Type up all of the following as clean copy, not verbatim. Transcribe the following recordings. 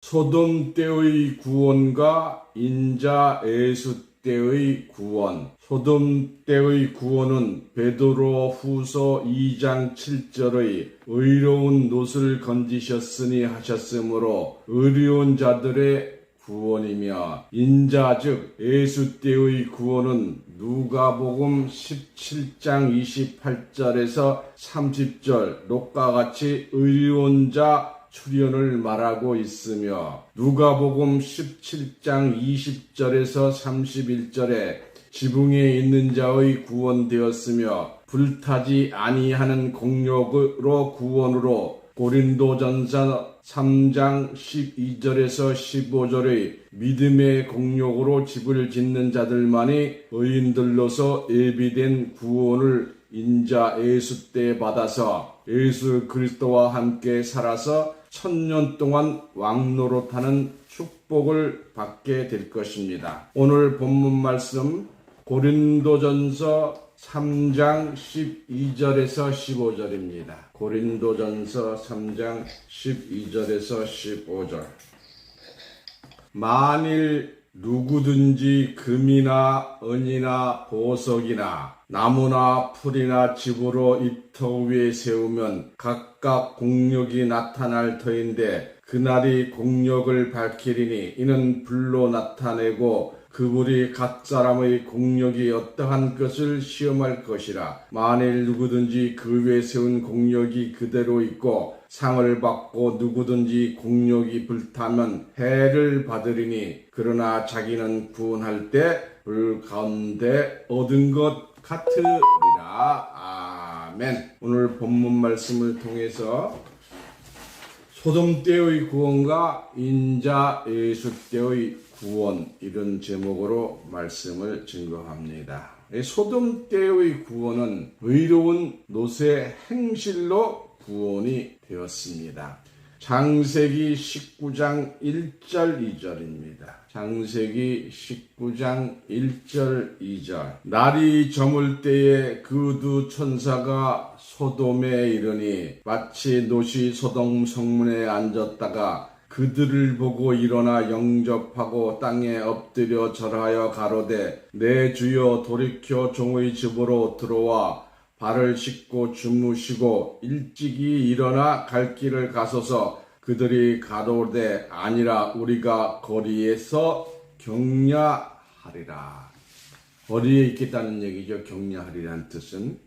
소돔 때의 구원과 인자 예수 때의 구원. 소돔 때의 구원은 베드로 후서 2장 7절의 의로운 놋을 건지셨으니 하셨으므로 의로운 자들의 구원이며, 인자 즉 예수 때의 구원은 누가복음 17장 28절에서 30절 록과 같이 의로운 자 출현을 말하고 있으며, 누가복음 17장 20절에서 31절에 지붕에 있는 자의 구원되었으며 불타지 아니하는 공력으로 구원으로 고린도전서 3장 12절에서 15절의 믿음의 공력으로 집을 짓는 자들만이 의인들로서 예비된 구원을 인자 예수 때 받아서 예수 그리스도와 함께 살아서 1000년 동안 왕노릇하는 축복을 받게 될 것입니다. 오늘 본문 말씀 고린도전서 3장 12절에서 15절입니다. 고린도전서 3장 12절에서 15절. 만일 누구든지 금이나 은이나 보석이나 나무나 풀이나 집으로 이 터 위에 세우면 각각 공력이 나타날 터인데 그날이 공력을 밝히리니 이는 불로 나타내고 그 불이 각 사람의 공력이 어떠한 것을 시험할 것이라. 만일 누구든지 그 위에 세운 공력이 그대로 있고 상을 받고 누구든지 공력이 불타면 해를 받으리니 그러나 자기는 구원할 때 불 가운데 얻은 것 같으리라. 아멘. 오늘 본문 말씀을 통해서 소돔 때의 구원과 인자 예수 때의 구원, 이런 제목으로 말씀을 증거합니다. 소돔 때의 구원은 의로운 놋의 행실로 구원이 되었습니다. 창세기 19장 1절 2절입니다. 창세기 19장 1절 2절. 날이 저물 때에 그 두 천사가 소돔에 이르니 마치 놋이 소돔 성문에 앉았다가 그들을 보고 일어나 영접하고 땅에 엎드려 절하여 가로되 내 주여 돌이켜 종의 집으로 들어와 발을 씻고 주무시고 일찍이 일어나 갈 길을 가소서. 그들이 가로되 아니라 우리가 거리에서 격려하리라. 거리에 있겠다는 얘기죠. 격려하리라는 뜻은.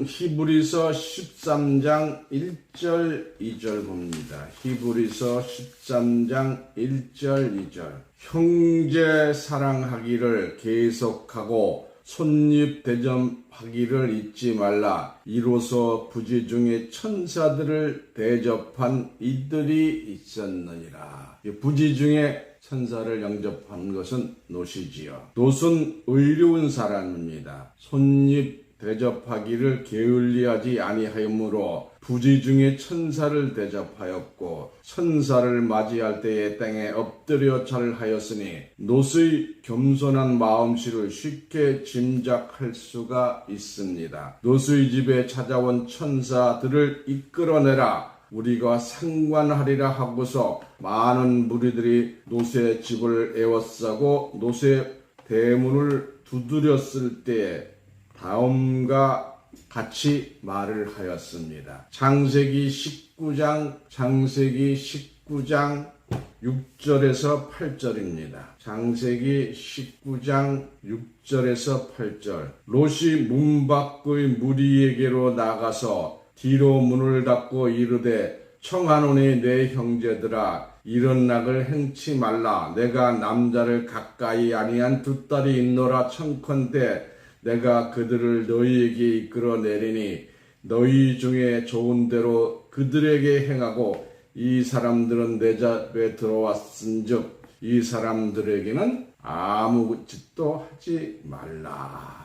히브리서 13장 1절 2절 봅니다. 히브리서 13장 1절 2절. 형제 사랑하기를 계속하고 손님 대접하기를 잊지 말라. 이로써 부지 중에 천사들을 대접한 이들이 있었느니라. 부지 중에 천사를 영접한 것은 놋이지요. 놋은 의로운 사람입니다. 손님 대접하기를 게을리하지 아니하므로 부지 중에 천사를 대접하였고 천사를 맞이할 때에 땅에 엎드려 절하였으니 놋의 겸손한 마음씨를 쉽게 짐작할 수가 있습니다. 놋의 집에 찾아온 천사들을 이끌어내라. 우리가 상관하리라 하고서 많은 무리들이 놋의 집을 에워싸고 놋의 대문을 두드렸을 때에 다음과 같이 말을 하였습니다. 창세기 19장 6절에서 8절입니다. 창세기 19장 6절에서 8절. 롯이 문 밖의 무리에게로 나가서 뒤로 문을 닫고 이르되 청하노니 내 형제들아 이런 낙을 행치 말라. 내가 남자를 가까이 아니한 두 딸이 있노라. 청컨대 내가 그들을 너희에게 이끌어내리니 너희 중에 좋은 대로 그들에게 행하고 이 사람들은 내 집에 들어왔은즉 이 사람들에게는 아무 짓도 하지 말라.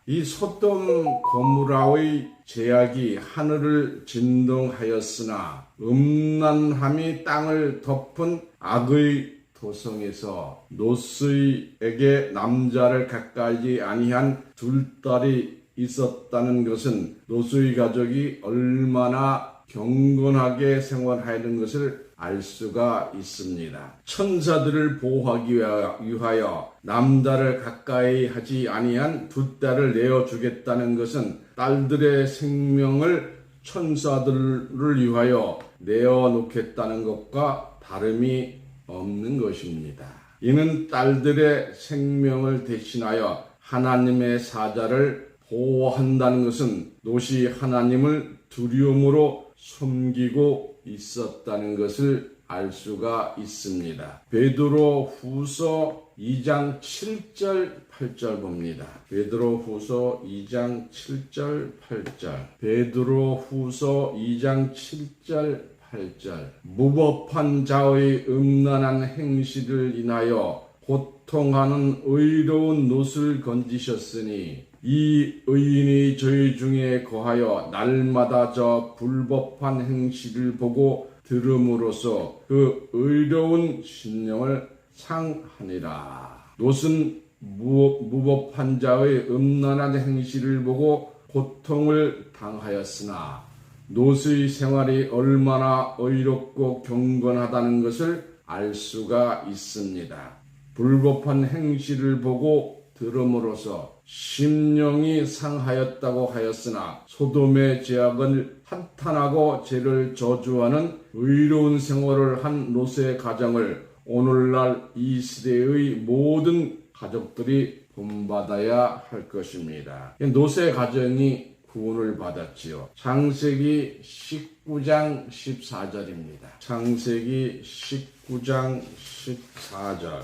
이 소돔 고모라의 죄악이 하늘을 진동하였으나 음란함이 땅을 덮은 악의 도성에서 롯에게 남자를 가까이 아니한 둘 딸이 있었다는 것은 롯의 가족이 얼마나 경건하게 생활하는 것을 알 수가 있습니다. 천사들을 보호하기 위하여 남달을 가까이 하지 아니한 두 딸을 내어주겠다는 것은 딸들의 생명을 천사들을 위하여 내어놓겠다는 것과 다름이 없는 것입니다. 이는 딸들의 생명을 대신하여 하나님의 사자를 보호한다는 것은 롯이 하나님을 두려움으로 섬기고 있었다는 것을 알 수가 있습니다. 베드로 후서 2장 7절 8절 봅니다. 베드로 후서 2장 7절 8절. 베드로 후서 2장 7절 8절. 무법한 자의 음란한 행실을 인하여 고통하는 의로운 롯을 건지셨으니 이 의인이 저희 중에 거하여 날마다 저 불법한 행실을 보고 들음으로써 그 의로운 심령을 상하니라. 롯은 무법한 자의 음란한 행실을 보고 고통을 당하였으나 롯의 생활이 얼마나 의롭고 경건하다는 것을 알 수가 있습니다. 불법한 행실을 보고 들음으로써 심령이 상하였다고 하였으나 소돔의 죄악을 한탄하고 죄를 저주하는 의로운 생활을 한 롯의 가정을 오늘날 이 시대의 모든 가족들이 본받아야 할 것입니다. 롯의 가정이 구원을 받았지요. 창세기 19장 14절입니다. 창세기 19장 14절.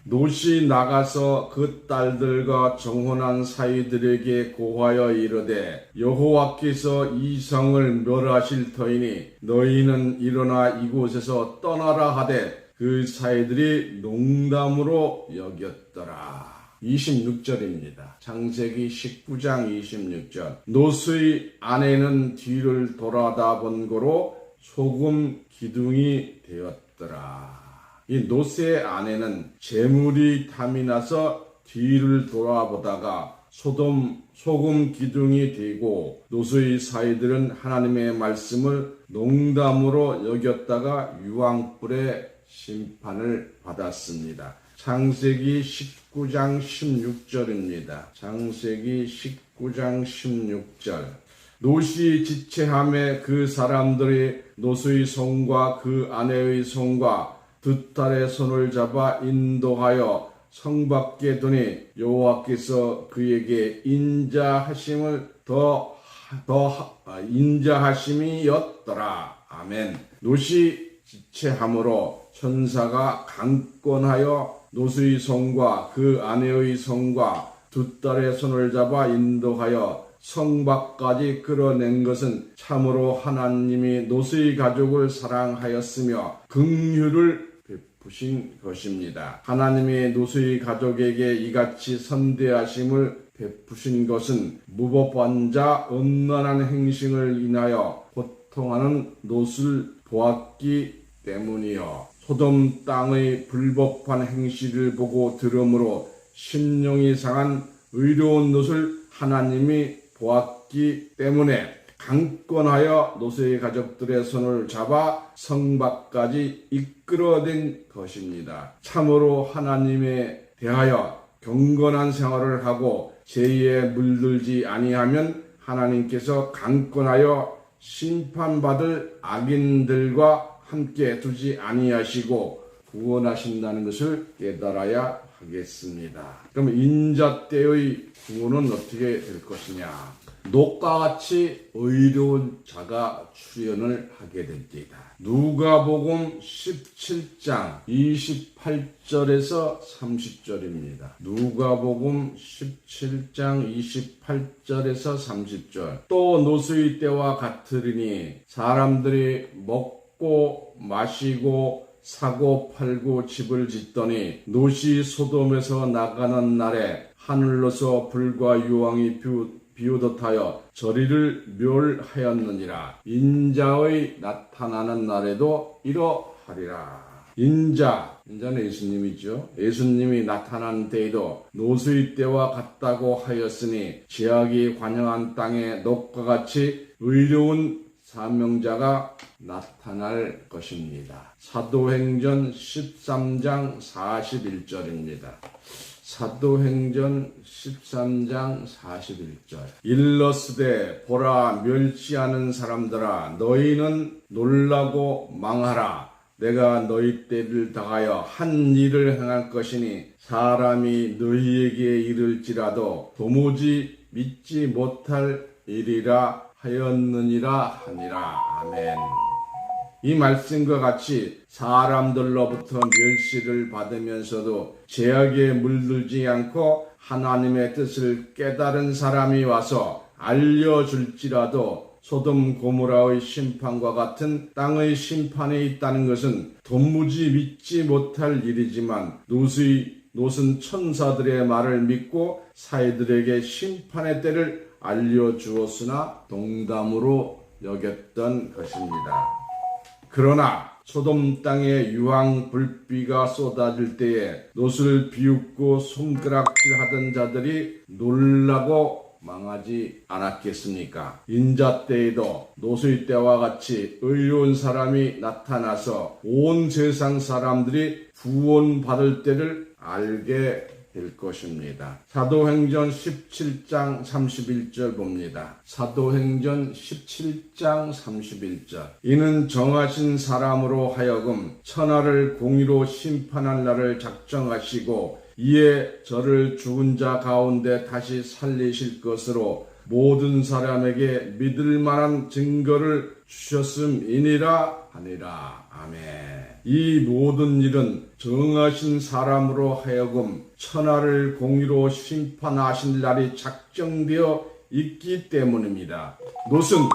롯이 나가서 그 딸들과 정혼한 사이들에게 고하여 이르되 여호와께서 이 성을 멸하실 터이니 너희는 일어나 이곳에서 떠나라 하되 그 사이들이 농담으로 여겼더라. 26절입니다. 창세기 19장 26절. 롯의 아내는 뒤를 돌아다 본 고로 소금 기둥이 되었더라. 이 롯의 아내는 재물이 탐이 나서 뒤를 돌아보다가 소금 기둥이 되고 롯의 사이들은 하나님의 말씀을 농담으로 여겼다가 유황불의 심판을 받았습니다. 창세기 19장 16절입니다. 창세기 19장 16절. 롯이 지체함에 그 사람들이 롯의 손과 그 아내의 손과 두 딸의 손을 잡아 인도하여 성 밖에 두니 여호와께서 그에게 인자하심이었더라. 아멘. 롯이 지체함으로 천사가 강권하여 롯의 손과 그 아내의 손과 두 딸의 손을 잡아 인도하여 성 밖까지 끌어낸 것은 참으로 하나님이 롯의 가족을 사랑하였으며 긍휼을 베푸신 것입니다. 하나님이 롯의 가족에게 이같이 선대하심을 베푸신 것은 무법한 자 음란한 행실을 인하여 고통하는 롯을 보았기 때문이요. 소돔 땅의 불법한 행실을 보고 들음으로 심령이 상한 의로운 롯을 하나님이 보았기 때문에 강권하여 롯의 가족들의 손을 잡아 성 밖까지 이끌어낸 것입니다. 참으로 하나님에 대하여 경건한 생활을 하고 죄에 물들지 아니하면 하나님께서 강권하여 심판받을 악인들과 함께 두지 아니하시고 구원하신다는 것을 깨달아야 하겠습니다. 그럼 인자 때의 구원은 어떻게 될 것이냐? 롯과 같이 의로운 자가 출현을 하게 됩니다. 누가복음 17장 28절에서 30절입니다. 누가복음 17장 28절에서 30절. 또 롯의 때와 같으리니 사람들이 먹고 마시고 사고 팔고 집을 짓더니 롯이 소돔에서 나가는 날에 하늘로서 불과 유황이 비오듯하여 저리를 멸하였느니라. 인자의 나타나는 날에도 이러하리라. 인자는 예수님이죠. 예수님이 나타난 때에도 롯의 때와 같다고 하였으니 죄악이 관영한 땅에 롯과 같이 의로운 사명자가 나타날 것입니다. 사도행전 13장 41절입니다. 사도행전 13장 41절. 일러스되 보라 멸시하는 사람들아 너희는 놀라고 망하라. 내가 너희 때를 당하여 한 일을 행할 것이니 사람이 너희에게 이를지라도 도무지 믿지 못할 일이라 하였느니라 하니라. 아멘. 이 말씀과 같이 사람들로부터 멸시를 받으면서도 죄악에 물들지 않고 하나님의 뜻을 깨달은 사람이 와서 알려줄지라도 소돔 고모라의 심판과 같은 땅의 심판에 있다는 것은 도무지 믿지 못할 일이지만 롯은 천사들의 말을 믿고 사이들에게 심판의 때를 알려주었으나 동담으로 여겼던 것입니다. 그러나 소돔 땅에 유황 불비가 쏟아질 때에 롯을 비웃고 손가락질하던 자들이 놀라고 망하지 않았겠습니까? 인자 때에도 롯의 때와 같이 의로운 사람이 나타나서 온 세상 사람들이 구원받을 때를 알게 될 것입니다. 사도행전 17장 31절 봅니다. 사도행전 17장 31절. 이는 정하신 사람으로 하여금 천하를 공의로 심판할 날을 작정하시고 이에 저를 죽은 자 가운데 다시 살리실 것으로 모든 사람에게 믿을 만한 증거를 주셨음이니라 하니라. 아멘. 이 모든 일은 정하신 사람으로 하여금 천하를 공의로 심판하실 날이 작정되어 있기 때문입니다. 롯은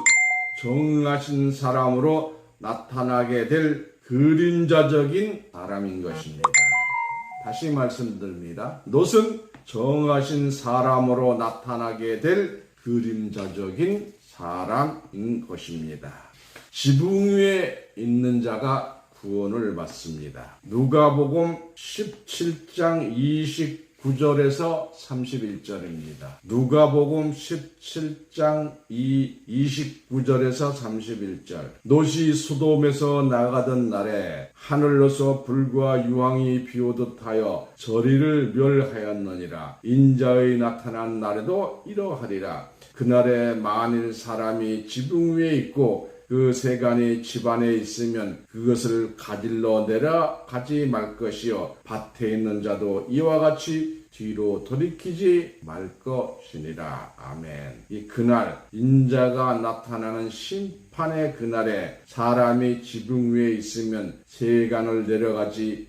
정하신 사람으로 나타나게 될 그림자적인 사람인 것입니다. 다시 말씀드립니다. 롯은 정하신 사람으로 나타나게 될 그림자적인 사람인 것입니다. 지붕 위에 있는 자가 구원을 받습니다. 누가복음 17장 29절에서 31절입니다. 누가복음 17장 29절에서 31절. 롯이 소돔에서 나가던 날에 하늘로서 불과 유황이 비오듯 하여 저리를 멸하였느니라. 인자의 나타난 날에도 이러하리라. 그날에 만일 사람이 지붕 위에 있고 그 세간이 집안에 있으면 그것을 가질러 내려가지 말 것이요 밭에 있는 자도 이와 같이 뒤로 돌이키지 말 것이니라. 아멘. 이 그날 인자가 나타나는 심판의 그날에 사람이 지붕 위에 있으면 세간을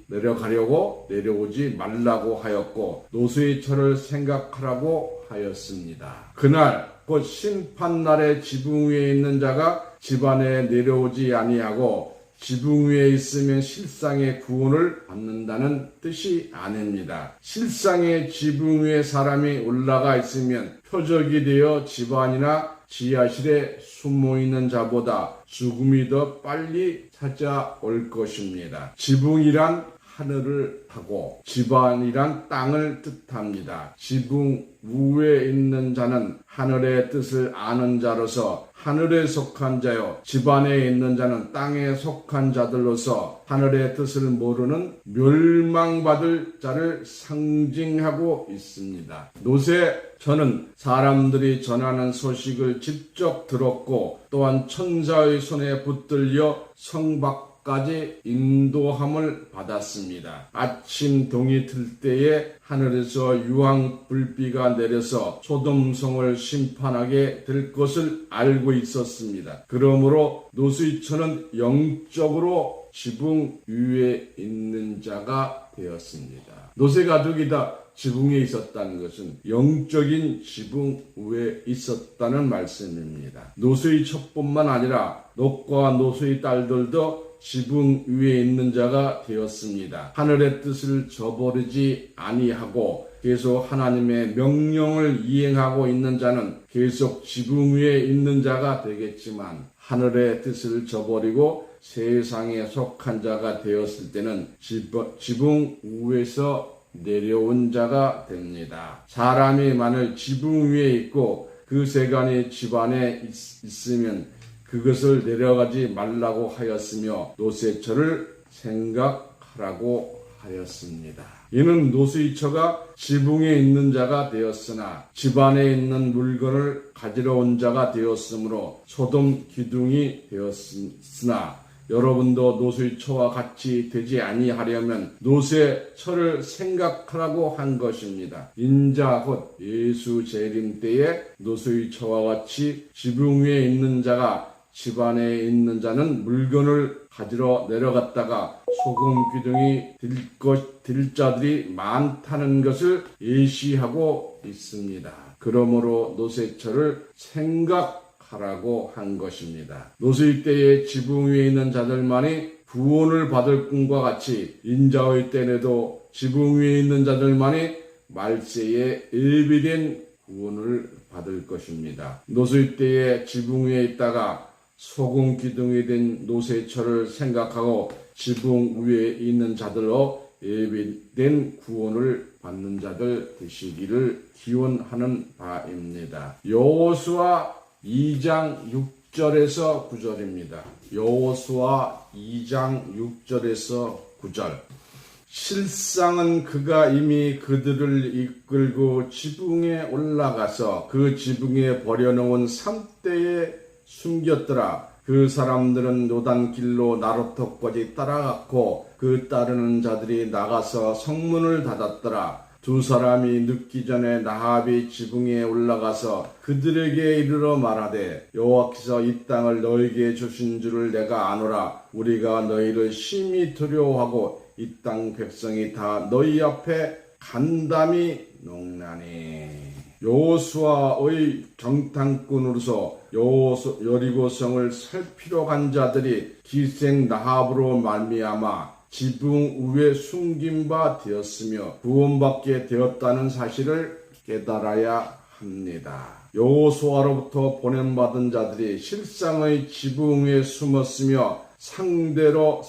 내려가려고 내려오지 말라고 하였고 롯의 처를 생각하라고 하였습니다. 그날 곧 심판날에 지붕 위에 있는 자가 집안에 내려오지 아니하고 지붕 위에 있으면 실상의 구원을 받는다는 뜻이 아닙니다. 실상의 지붕 위에 사람이 올라가 있으면 표적이 되어 집안이나 지하실에 숨어있는 자보다 죽음이 더 빨리 찾아올 것입니다. 지붕이란 하늘을 하고 집안이란 땅을 뜻합니다. 지붕 위에 있는 자는 하늘의 뜻을 아는 자로서 하늘에 속한 자요 집안에 있는 자는 땅에 속한 자들로서 하늘의 뜻을 모르는 멸망받을 자를 상징하고 있습니다. 롯의 저는 사람들이 전하는 소식을 직접 들었고 또한 천사의 손에 붙들려 성 밖까지 인도함을 받았습니다. 아침 동이 틀 때에 하늘에서 유황 불비가 내려서 소돔성을 심판하게 될 것을 알고 있었습니다. 그러므로 롯의 처는 영적으로 지붕 위에 있는 자가 되었습니다. 롯의 가족이 다 지붕에 있었다는 것은 영적인 지붕 위에 있었다는 말씀입니다. 롯의 처뿐만 아니라 롯과 롯의 딸들도 지붕 위에 있는 자가 되었습니다. 하늘의 뜻을 저버리지 아니하고 계속 하나님의 명령을 이행하고 있는 자는 계속 지붕 위에 있는 자가 되겠지만 하늘의 뜻을 저버리고 세상에 속한 자가 되었을 때는 지붕 위에서 내려온 자가 됩니다. 사람이 만일 지붕 위에 있고 그 세간이 집안에 있으면 그것을 내려가지 말라고 하였으며 노새처를 생각하라고 하였습니다. 이는 노새처가 지붕에 있는 자가 되었으나 집안에 있는 물건을 가지러 온 자가 되었으므로 소돔 기둥이 되었으나 여러분도 노새처와 같이 되지 아니하려면 노새처를 생각하라고 한 것입니다. 인자 곧 예수 재림 때에 노새처와 같이 지붕 위에 있는 자가 집안에 있는 자는 물건을 가지러 내려갔다가 소금 기둥이 될 자들이 많다는 것을 예시하고 있습니다. 그러므로 노새처를 생각하라고 한 것입니다. 노새 때에 지붕 위에 있는 자들만이 구원을 받을 꿈과 같이 인자의 때에도 지붕 위에 있는 자들만이 말세에 예비된 구원을 받을 것입니다. 노새 때에 지붕 위에 있다가 소금 기둥이 된 노새처를 생각하고 지붕 위에 있는 자들로 예비된 구원을 받는 자들 되시기를 기원하는 바입니다. 여호수아 2장 6절에서 9절입니다. 여호수아 2장 6절에서 9절. 실상은 그가 이미 그들을 이끌고 지붕에 올라가서 그 지붕에 버려놓은 산대에 숨겼더라. 그 사람들은 요단길로 나루터까지 따라갔고 그 따르는 자들이 나가서 성문을 닫았더라. 두 사람이 늦기 전에 나합이 지붕에 올라가서 그들에게 이르러 말하되 여호와께서 이 땅을 너희에게 주신 줄을 내가 아노라. 우리가 너희를 심히 두려워하고 이 땅 백성이 다 너희 앞에 간담이 농나니. 여호수아의 정탐꾼으로서 여리고성을 살피러 간 자들이 기생 나합으로 말미암아 지붕 위에 숨긴 바 되었으며 구원받게 되었다는 사실을 깨달아야 합니다. 여호수아로부터 보냄받은 자들이 실상의 지붕 위에 숨었으며 삼대로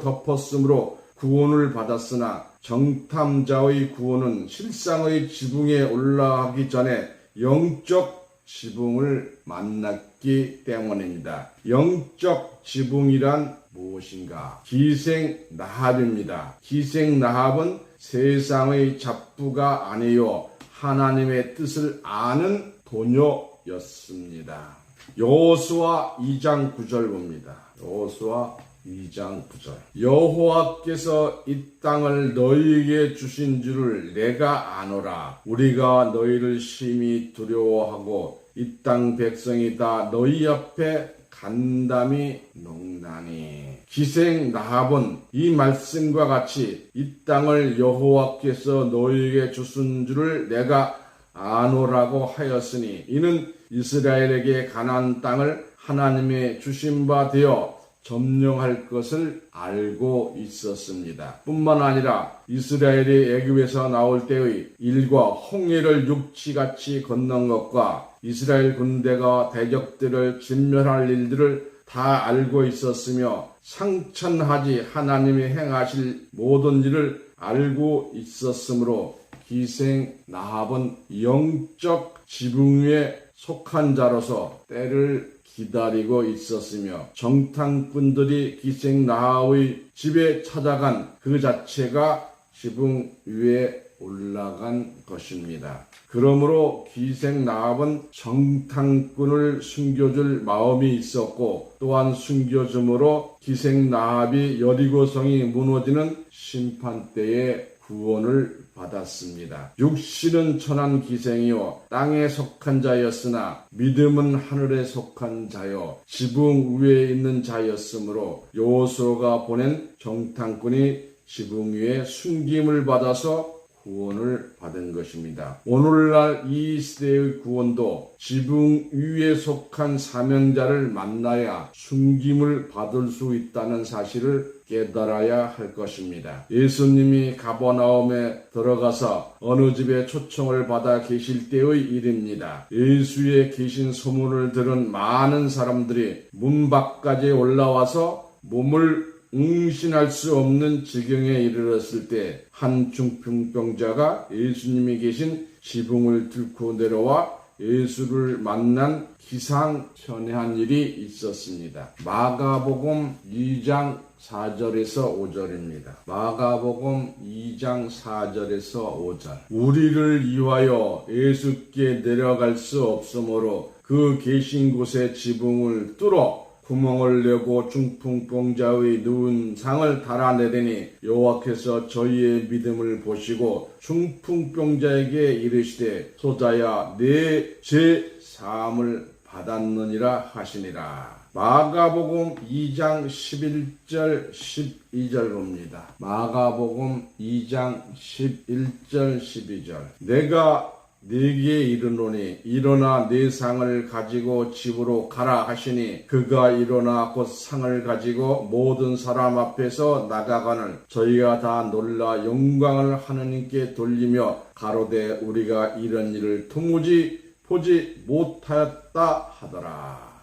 덮었으므로 구원을 받았으나 정탐자의 구원은 실상의 지붕에 올라가기 전에 영적 지붕을 만났기 때문입니다. 영적 지붕이란 무엇인가? 기생 나합입니다. 기생 나합은 세상의 잡부가 아니요 하나님의 뜻을 아는 도녀였습니다. 여호수아 2장 9절 봅니다. 여호수아 2장 9절. 여호와께서 이 땅을 너희에게 주신 줄을 내가 아노라. 우리가 너희를 심히 두려워하고 이 땅 백성이 다 너희 앞에 간담이 농나니. 기생 나합은 이 말씀과 같이 이 땅을 여호와께서 너희에게 주신 줄을 내가 아노라고 하였으니 이는 이스라엘에게 가나안 땅을 하나님의 주신 바 되어 점령할 것을 알고 있었습니다. 뿐만 아니라 이스라엘이 애굽에서 나올 때의 일과 홍해를 육지같이 건넌 것과 이스라엘 군대가 대적들을 진멸할 일들을 다 알고 있었으며 상천하지 하나님이 행하실 모든 일을 알고 있었으므로 기생 나합은 영적 지붕 위에 속한 자로서 때를 기다리고 있었으며 정탐꾼들이 기생 나합의 집에 찾아간 그 자체가 지붕 위에 올라간 것입니다. 그러므로 기생 나합은 정탐꾼을 숨겨줄 마음이 있었고 또한 숨겨줌으로 기생 나합이 여리고성이 무너지는 심판 때에 구원을 받았습니다. 육신은 천한 기생이요 땅에 속한 자였으나 믿음은 하늘에 속한 자요 지붕 위에 있는 자였으므로 여호수아가 보낸 정탐꾼이 지붕 위에 숨김을 받아서 구원을 받은 것입니다. 오늘날 이 시대의 구원도 지붕 위에 속한 사명자를 만나야 숨김을 받을 수 있다는 사실을 깨달아야 할 것입니다. 예수님이 가버나움에 들어가서 어느 집에 초청을 받아 계실 때의 일입니다. 예수의 계신 소문을 들은 많은 사람들이 문 밖까지 올라와서 몸을 응신할 수 없는 지경에 이르렀을 때 한 중풍병자가 예수님이 계신 지붕을 뚫고 내려와 예수를 만난 기상천외한 일이 있었습니다. 마가복음 2장 4절에서 5절입니다. 마가복음 2장 4절에서 5절. 우리를 위하여 예수께 내려갈 수 없으므로 그 계신 곳에 지붕을 뚫어 구멍을 내고 중풍병자의 누운 상을 달아내더니 여호와께서 저희의 믿음을 보시고 중풍병자에게 이르시되 소자야 내 죄 사함을 받았느니라 하시니라. 마가복음 2장 11절 12절 봅니다. 마가복음 2장 11절 12절. 내가 네게 이르노니 일어나 네 상을 가지고 집으로 가라 하시니 그가 일어나 곧 상을 가지고 모든 사람 앞에서 나가가는 저희가 다 놀라 영광을 하느님께 돌리며 가로되 우리가 이런 일을 도무지 보지 못하였다 하더라.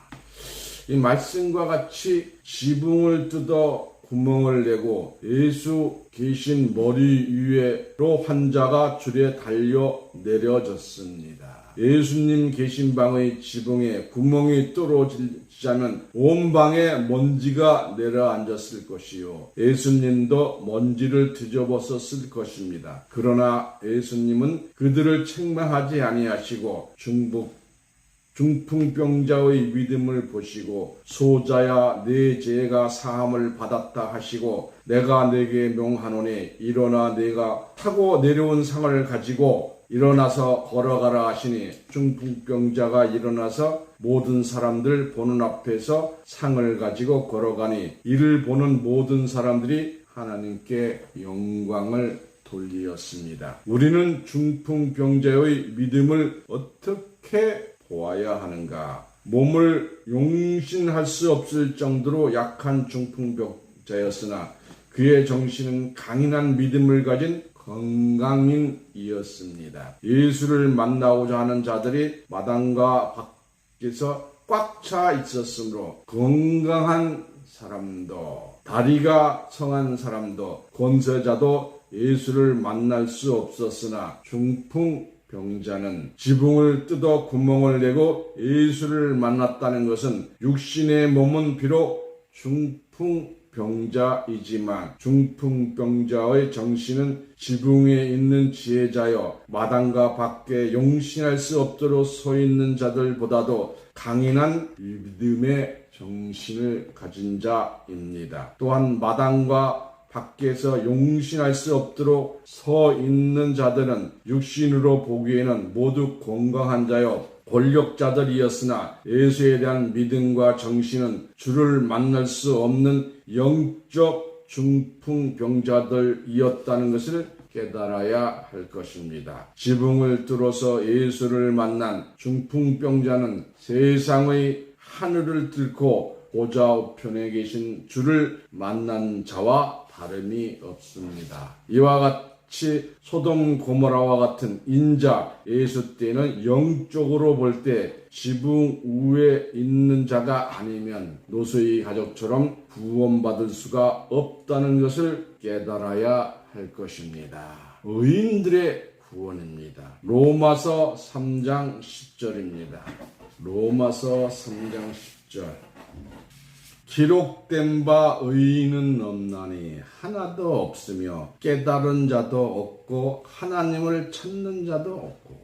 이 말씀과 같이 지붕을 뜯어 구멍을 내고 예수 계신 머리 위로 환자가 줄에 달려 내려졌습니다. 예수님 계신 방의 지붕에 구멍이 뚫어지자면 온 방에 먼지가 내려앉았을 것이요 예수님도 먼지를 뒤져벗었을 것입니다. 그러나 예수님은 그들을 책망하지 아니하시고 중풍병자의 믿음을 보시고 소자야 네 죄가 사함을 받았다 하시고 내가 네게 명하노니 일어나 네가 타고 내려온 상을 가지고 일어나서 걸어가라 하시니 중풍병자가 일어나서 모든 사람들 보는 앞에서 상을 가지고 걸어가니 이를 보는 모든 사람들이 하나님께 영광을 돌리었습니다. 우리는 중풍병자의 믿음을 어떻게 보아야 하는가? 몸을 용신할 수 없을 정도로 약한 중풍병자였으나 그의 정신은 강인한 믿음을 가진 건강인이었습니다. 예수를 만나고자 하는 자들이 마당과 밖에서 꽉 차 있었으므로 건강한 사람도 다리가 성한 사람도 권세자도 예수를 만날 수 없었으나 중풍병자는 지붕을 뜯어 구멍을 내고 예수를 만났다는 것은 육신의 몸은 비록 중풍병자이지만 중풍병자의 정신은 지붕에 있는 지혜자여 마당과 밖에 용신할 수 없도록 서 있는 자들보다도 강인한 믿음의 정신을 가진 자입니다. 또한 마당과 밖에서 용신할 수 없도록 서 있는 자들은 육신으로 보기에는 모두 건강한 자요 권력자들이었으나 예수에 대한 믿음과 정신은 주를 만날 수 없는 영적 중풍병자들이었다는 것을 깨달아야 할 것입니다. 지붕을 뚫어서 예수를 만난 중풍병자는 세상의 하늘을 뚫고 보좌 우편에 계신 주를 만난 자와 다름이 없습니다. 이와 같이 소돔 고모라와 같은 인자 예수 때는 영적으로 볼 때 지붕 위에 있는 자가 아니면 노소의 가족처럼 구원받을 수가 없다는 것을 깨달아야 할 것입니다. 의인들의 구원입니다. 로마서 3장 10절입니다. 로마서 3장 10절. 기록된 바 의인은 없나니 하나도 없으며 깨달은 자도 없고 하나님을 찾는 자도 없고.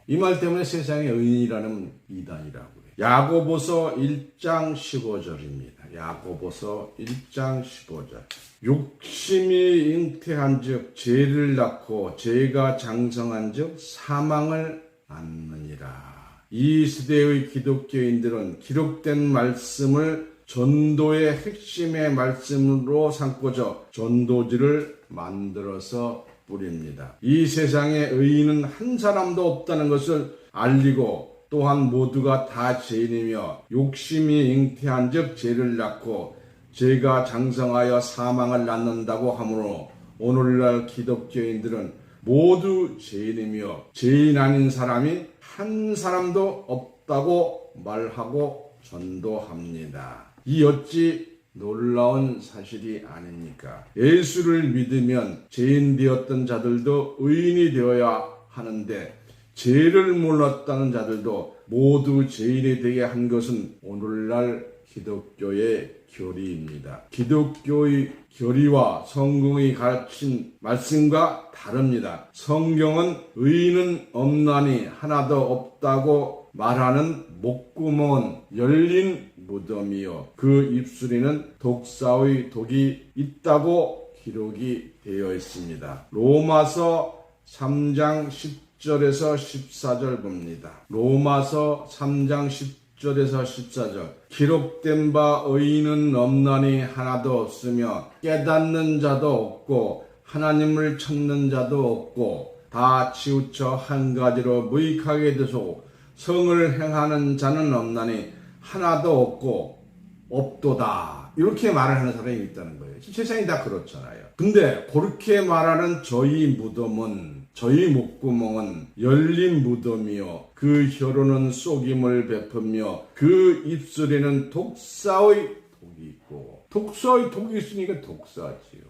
이 말 때문에 세상에 의인이라는 이단이라고 해요. 야고보서 1장 15절입니다. 야고보서 1장 15절. 욕심이 잉태한 즉 죄를 낳고 죄가 장성한 즉 사망을 낳느니라. 이 시대의 기독교인들은 기록된 말씀을 전도의 핵심의 말씀으로 삼고자 전도지를 만들어서 뿌립니다. 이 세상에 의인은 한 사람도 없다는 것을 알리고 또한 모두가 다 죄인이며 욕심이 잉태한 즉 죄를 낳고 죄가 장성하여 사망을 낳는다고 하므로 오늘날 기독교인들은 모두 죄인이며 죄인 아닌 사람이 한 사람도 없다고 말하고 전도합니다. 이 어찌 놀라운 사실이 아닙니까? 예수를 믿으면 죄인 되었던 자들도 의인이 되어야 하는데 죄를 몰랐다는 자들도 모두 죄인이 되게 한 것은 오늘날 기독교의 교리입니다. 기독교의 교리와 성경이 가르친 말씀과 다릅니다. 성경은 의인은 없나니 하나도 없다고 말하는 목구멍은 열린 무덤이요 그 입술에는 독사의 독이 있다고 기록이 되어 있습니다. 로마서 3장 10절에서 14절 봅니다. 로마서 3장 10절에서 14절 기록된 바 의인은 없나니 하나도 없으며 깨닫는 자도 없고 하나님을 찾는 자도 없고 다 치우쳐 한 가지로 무익하게 되소 성을 행하는 자는 없나니 하나도 없고 없도다. 이렇게 말을 하는 사람이 있다는 거예요. 세상이 다 그렇잖아요. 근데 그렇게 말하는 저희 무덤은 저희 목구멍은 열린 무덤이요 그 혀로는 속임을 베풀며 그 입술에는 독사의 독이 있고 독사의 독이 있으니까 독사지요.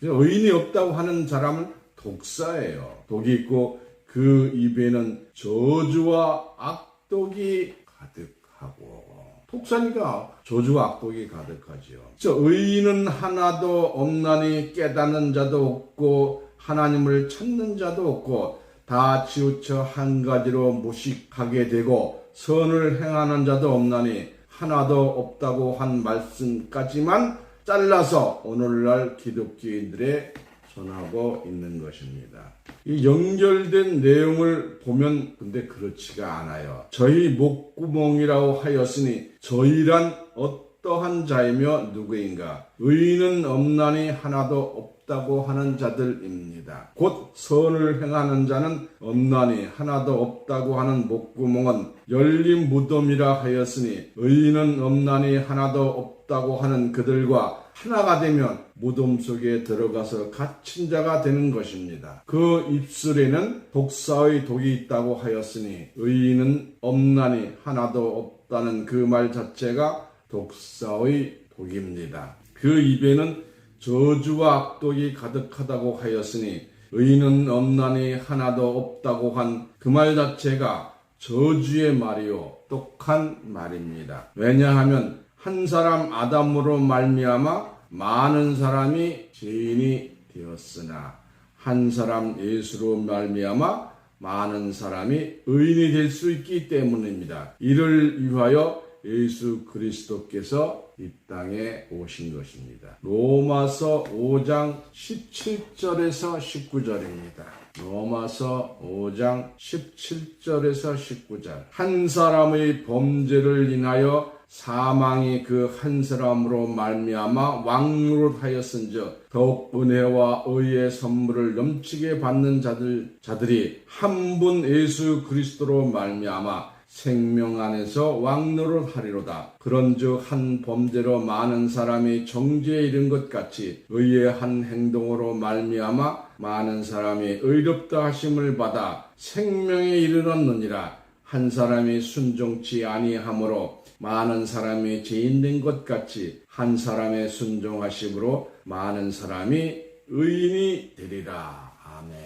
의인이 없다고 하는 사람은 독사예요. 독이 있고 그 입에는 저주와 악독이 가득하고 독사니까 저주와 악독이 가득하지요. 의인은 하나도 없나니 깨닫는 자도 없고 하나님을 찾는 자도 없고 다 치우쳐 한 가지로 무식하게 되고 선을 행하는 자도 없나니 하나도 없다고 한 말씀까지만 잘라서 오늘날 기독교인들의 전하고 있는 것입니다. 이 연결된 내용을 보면 근데 그렇지가 않아요. 저희 목구멍이라고 하였으니 저희란 어떠한 자이며 누구인가? 의인은 없나니 하나도 없다고 하는 자들입니다. 곧 선을 행하는 자는 없나니 하나도 없다고 하는 목구멍은 열린 무덤이라 하였으니 의인은 없나니 하나도 없다고 하는 그들과 하나가 되면 무덤 속에 들어가서 갇힌 자가 되는 것입니다. 그 입술에는 독사의 독이 있다고 하였으니 의인은 없나니 하나도 없다는 그 말 자체가 독사의 독입니다. 그 입에는 저주와 악독이 가득하다고 하였으니 의인은 없나니 하나도 없다고 한 그 말 자체가 저주의 말이요 독한 말입니다. 왜냐하면 한 사람 아담으로 말미암아 많은 사람이 죄인이 되었으나 한 사람 예수로 말미암아 많은 사람이 의인이 될 수 있기 때문입니다. 이를 위하여 예수 그리스도께서 이 땅에 오신 것입니다. 로마서 5장 17절에서 19절입니다. 로마서 5장 17절에서 19절 한 사람의 범죄를 인하여 사망이 그 한 사람으로 말미암아 왕노릇하였은즉 더욱 은혜와 의의 선물을 넘치게 받는 자들이 한 분 예수 그리스도로 말미암아 생명 안에서 왕노릇하리로다. 그런즉 한 범죄로 많은 사람이 정죄에 이른 것 같이 의의 한 행동으로 말미암아 많은 사람이 의롭다 하심을 받아 생명에 이르렀느니라. 한 사람이 순종치 아니하므로 많은 사람이 죄인된 것 같이 한 사람의 순종하심으로 많은 사람이 의인이 되리라. 아멘.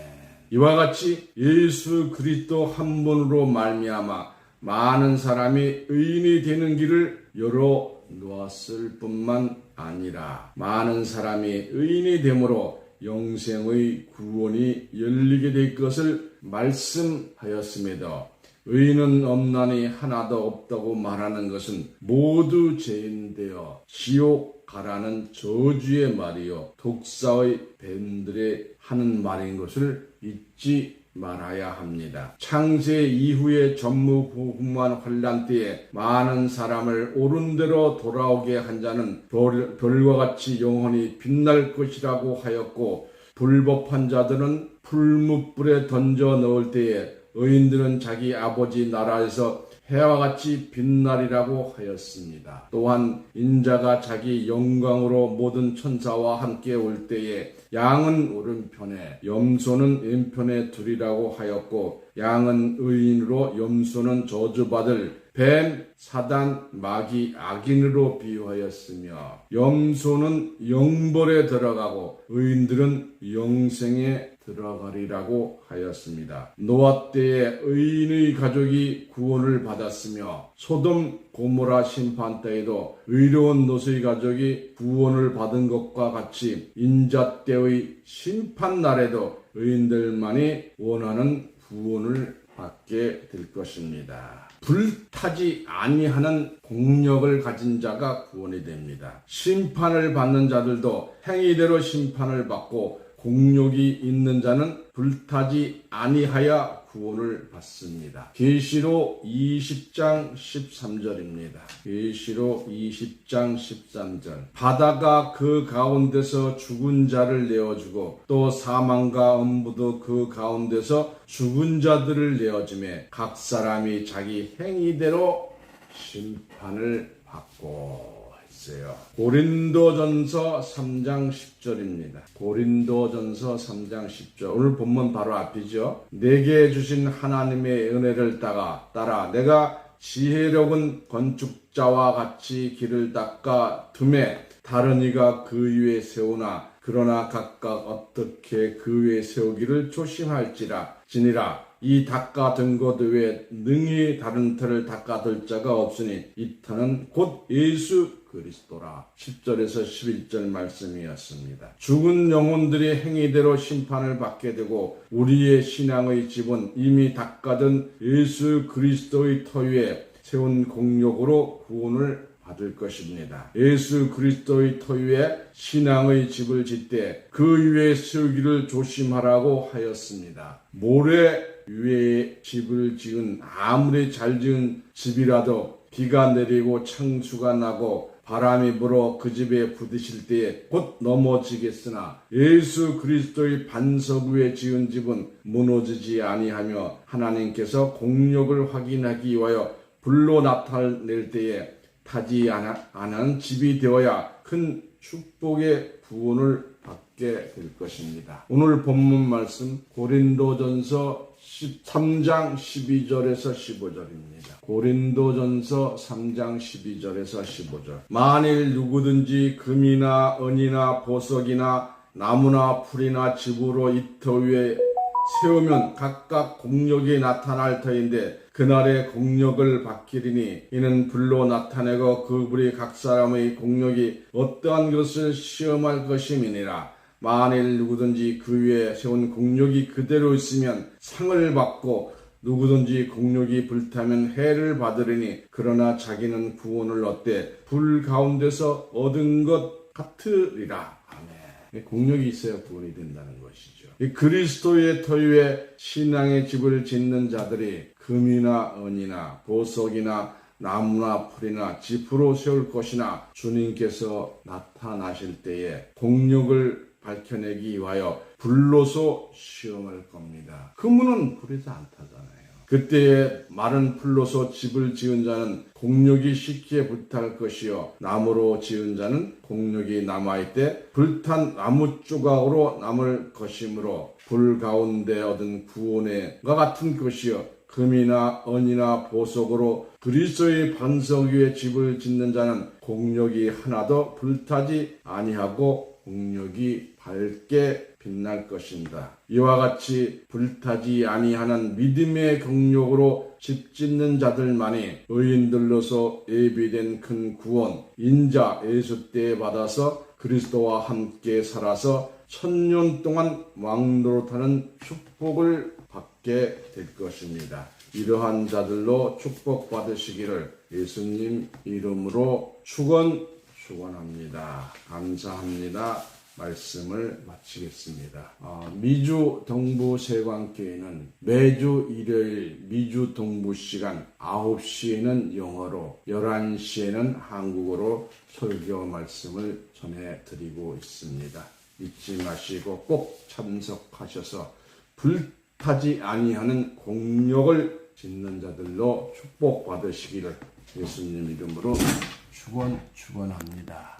이와 같이 예수 그리스도 한 분으로 말미암아 많은 사람이 의인이 되는 길을 열어 놓았을 뿐만 아니라 많은 사람이 의인이 되므로 영생의 구원이 열리게 될 것을 말씀하였음에도 의인은 없나니 하나도 없다고 말하는 것은 모두 죄인되어 지옥 가라는 저주의 말이요 독사의 뱀들의 하는 말인 것을 잊지 말아야 합니다. 창세 이후의 전무후무한 환란 때에 많은 사람을 옳은 대로 돌아오게 한 자는 별과 같이 영원히 빛날 것이라고 하였고 불법한 자들은 풀무불에 던져 넣을 때에 의인들은 자기 아버지 나라에서 해와 같이 빛나리라고 하였습니다. 또한 인자가 자기 영광으로 모든 천사와 함께 올 때에 양은 오른편에 염소는 왼편에 두리라고 하였고 양은 의인으로 염소는 저주받을 뱀, 사단, 마귀, 악인으로 비유하였으며 염소는 영벌에 들어가고 의인들은 영생에 들어가리라고 하였습니다. 노아 때에 의인의 가족이 구원을 받았으며 소돔 고모라 심판 때에도 의로운 롯의 가족이 구원을 받은 것과 같이 인자 때의 심판 날에도 의인들만이 원하는 구원을 받게 될 것입니다. 불타지 아니하는 공력을 가진 자가 구원이 됩니다. 심판을 받는 자들도 행위대로 심판을 받고 공력이 있는 자는 불타지 아니하여 구원을 받습니다. 계시록 20장 13절입니다. 계시록 20장 13절. 바다가 그 가운데서 죽은 자를 내어주고 또 사망과 음부도 그 가운데서 죽은 자들을 내어주매 각 사람이 자기 행위대로 심판을 받고 있어요. 고린도전서 3장 10절입니다. 고린도전서 3장 10절. 오늘 본문 바로 앞이죠. 내게 주신 하나님의 은혜를 따라 내가 지혜로운 건축자와 같이 길을 닦아 둠에 다른 이가 그 위에 세우나 그러나 각각 어떻게 그 위에 세우기를 조심할지니라. 이 닦아둔 것 외에 능히 다른 터를 닦아둘 자가 없으니 이 터는 곧 예수 그리스도라. 10절에서 11절 말씀이었습니다. 죽은 영혼들이 행위대로 심판을 받게 되고 우리의 신앙의 집은 이미 닦아둔 예수 그리스도의 터 위에 세운 공력으로 구원을 받을 것입니다. 예수 그리스도의 터 위에 신앙의 집을 짓되 그 위에 세우기를 조심하라고 하였습니다. 모래 위에 집을 지은 아무리 잘 지은 집이라도 비가 내리고 창수가 나고 바람이 불어 그 집에 부딪힐 때에 곧 넘어지겠으나 예수 그리스도의 반석 위에 지은 집은 무너지지 아니하며 하나님께서 공력을 확인하기 위하여 불로 나타낼 때에 타지 않은 집이 되어야 큰 축복의 구원을 받게 될 것입니다. 오늘 본문 말씀 고린도전서 3장 12절에서 15절입니다. 고린도전서 3장 12절에서 15절. 만일 누구든지 금이나 은이나 보석이나 나무나 풀이나 집으로 이 터 위에 세우면 각각 공력이 나타날 터인데 그날의 공력을 받기리니 이는 불로 나타내고 그 불이 각 사람의 공력이 어떠한 것을 시험할 것임이니라. 만일 누구든지 그 위에 세운 공력이 그대로 있으면 상을 받고 누구든지 공력이 불타면 해를 받으리니 그러나 자기는 구원을 얻되 불 가운데서 얻은 것 같으리라. 아멘. 공력이 있어야 구원이 된다는 것이죠. 그리스도의 터 위에 신앙의 집을 짓는 자들이 금이나 은이나 보석이나 나무나 풀이나 집으로 세울 것이나 주님께서 나타나실 때에 공력을 밝혀내기 위하여 불로서 시험할 겁니다. 금은 불에서 안 타잖아요. 그때에 마른 풀로서 집을 지은 자는 공력이 쉽게 불탈 것이요 나무로 지은 자는 공력이 남아있되 불탄 나무 조각으로 남을 것이므로 불 가운데 얻은 구원과 같은 것이요 금이나 은이나 보석으로 그리스도의 반석 위에 집을 짓는 자는 공력이 하나도 불타지 아니하고 공력이 밝게 빛날 것입니다. 이와 같이 불타지 아니하는 믿음의 경력으로 집 짓는 자들만이 의인들로서 예비된 큰 구원, 인자 예수 때에 받아서 그리스도와 함께 살아서 1000년 동안 왕노릇하는 축복을 받게 될 것입니다. 이러한 자들로 축복받으시기를 예수님 이름으로 축원합니다. 감사합니다. 말씀을 마치겠습니다. 미주 동부 세관교회는 매주 일요일 미주 동부 시간 9시에는 영어로 11시에는 한국어로 설교 말씀을 전해드리고 있습니다. 잊지 마시고 꼭 참석하셔서 불타지 아니하는 공력을 짓는 자들로 축복받으시기를 예수님 이름으로 축원합니다.